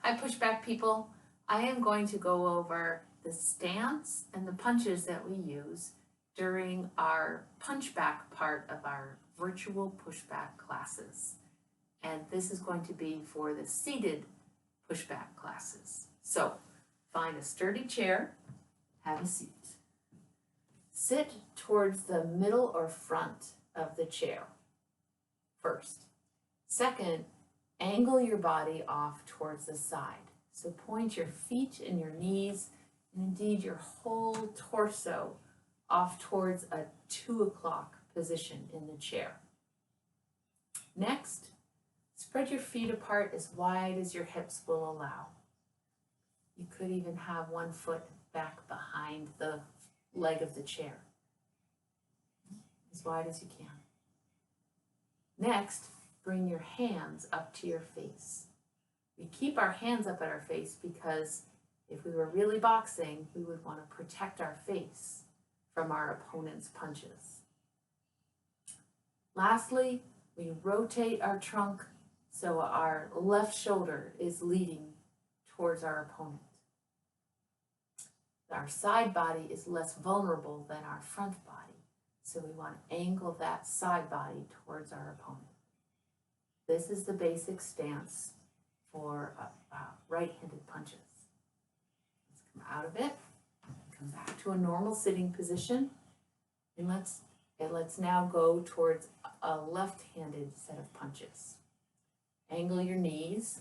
Hi, Pushback people. I am going to go over the stance and the punches that we use during our punchback part of our virtual pushback classes. And this is going to be for the seated pushback classes. So find a sturdy chair, have a seat. Sit towards the middle or front of the chair first. Second, angle your body off towards the side. So point your feet and your knees, and indeed your whole torso off towards a 2 o'clock position in the chair. Next, spread your feet apart as wide as your hips will allow. You could even have one foot back behind the leg of the chair, as wide as you can. Next, bring your hands up to your face. We keep our hands up at our face because if we were really boxing, we would want to protect our face from our opponent's punches. Lastly, we rotate our trunk so our left shoulder is leading towards our opponent. Our side body is less vulnerable than our front body, so we want to angle that side body towards our opponent. This is the basic stance for right-handed punches. Let's come out of it, come back to a normal sitting position, and let's now go towards a left-handed set of punches. Angle your knees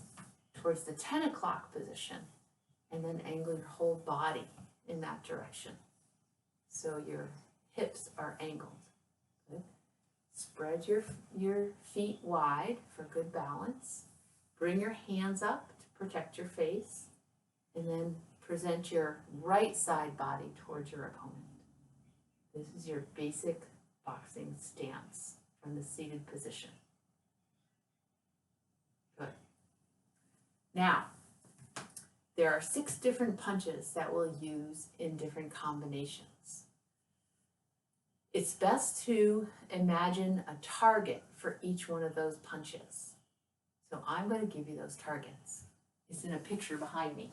towards the 10 o'clock position, and then angle your whole body in that direction. So your hips are angled. Good. Spread your feet wide for good balance. Bring your hands up to protect your face, and then present your right side body towards your opponent. This is your basic boxing stance from the seated position. Good. Now, there are 6 different punches that we'll use in different combinations. It's best to imagine a target for each one of those punches. So I'm going to give you those targets. It's in a picture behind me.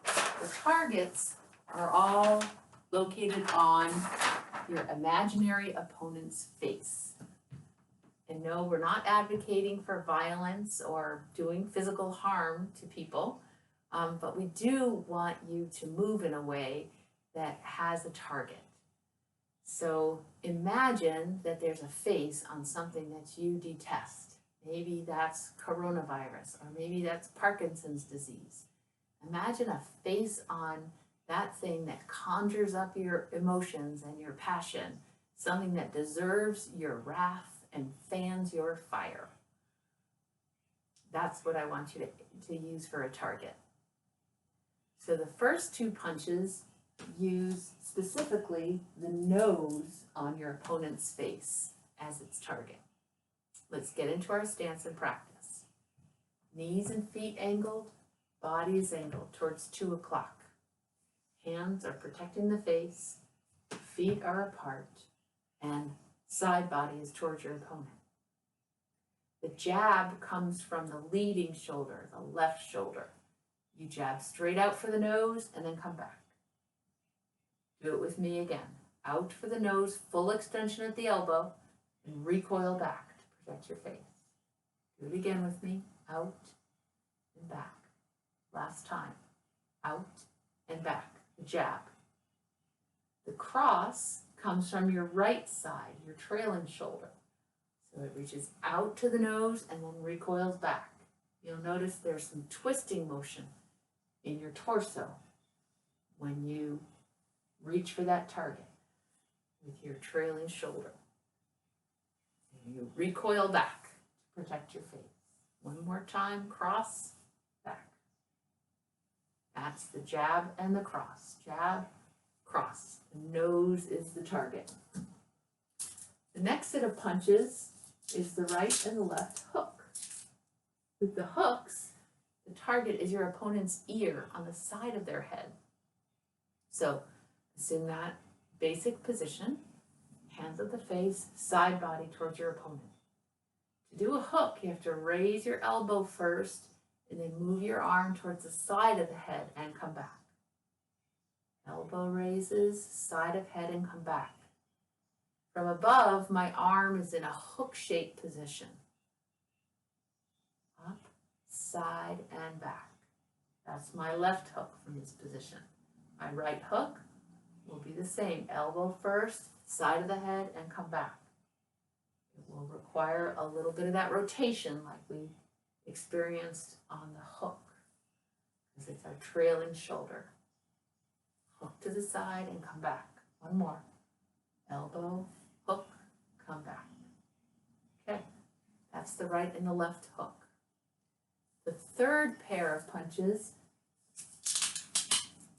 The targets are all located on your imaginary opponent's face. And no, we're not advocating for violence or doing physical harm to people, but we do want you to move in a way that has a target. So imagine that there's a face on something that you detest. Maybe that's coronavirus, or maybe that's Parkinson's disease. Imagine a face on that thing that conjures up your emotions and your passion, something that deserves your wrath and fans your fire. That's what I want you to use for a target. So the first 2 punches use specifically the nose on your opponent's face as its target. Let's get into our stance and practice. Knees and feet angled, body is angled towards 2 o'clock. Hands are protecting the face, feet are apart, and side body is towards your opponent. The jab comes from the leading shoulder, the left shoulder. You jab straight out for the nose and then come back. Do it with me again. Out for the nose, full extension at the elbow, and recoil back to protect your face. Do it again with me. Out and back. Last time. Out and back. The jab. The cross comes from your right side, your trailing shoulder. So it reaches out to the nose and then recoils back. You'll notice there's some twisting motion in your torso when you reach for that target with your trailing shoulder. And you recoil back to protect your face. One more time, cross, back. That's the jab and the cross. Jab, cross. The nose is the target. The next set of punches is the right and the left hook. With the hooks, the target is your opponent's ear on the side of their head. So assume that basic position, hands at the face, side body towards your opponent. To do a hook, you have to raise your elbow first and then move your arm towards the side of the head and come back. Elbow raises, side of head and come back. From above, my arm is in a hook-shaped position. Up, side, and back. That's my left hook from this position. My right hook will be the same. Elbow first, side of the head, and come back. It will require a little bit of that rotation like we experienced on the hook, because it's our trailing shoulder. Hook to the side and come back. One more. Elbow, hook, come back. Okay, that's the right and the left hook. The third pair of punches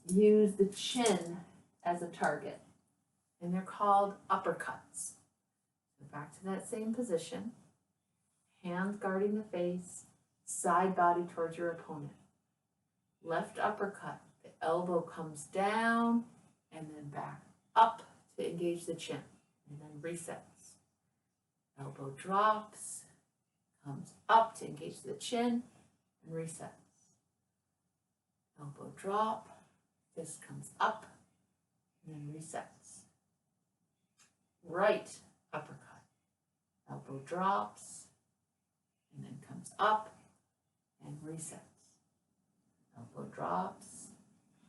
use the chin as a target, and they're called uppercuts. So back to that same position, hands guarding the face, side body towards your opponent. Left uppercut, the elbow comes down and then back up to engage the chin, and then resets. Elbow drops, comes up to engage the chin, and resets. Elbow drop, fist comes up, and then resets. Right uppercut, elbow drops, and then comes up, and resets. Elbow drops,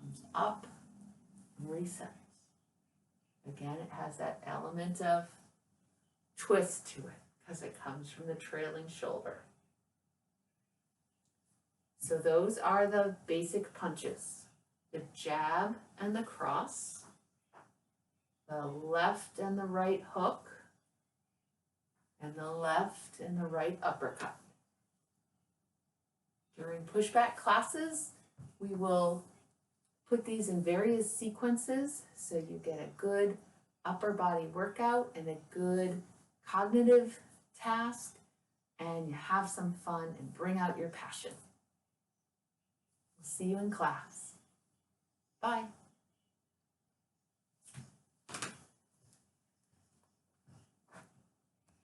comes up, and resets. Again, it has that element of twist to it because it comes from the trailing shoulder. So those are the basic punches. The jab and the cross, the left and the right hook, and the left and the right uppercut. During pushback classes, we will put these in various sequences so you get a good upper body workout and a good cognitive task, and you have some fun and bring out your passion. We'll see you in class. Bye.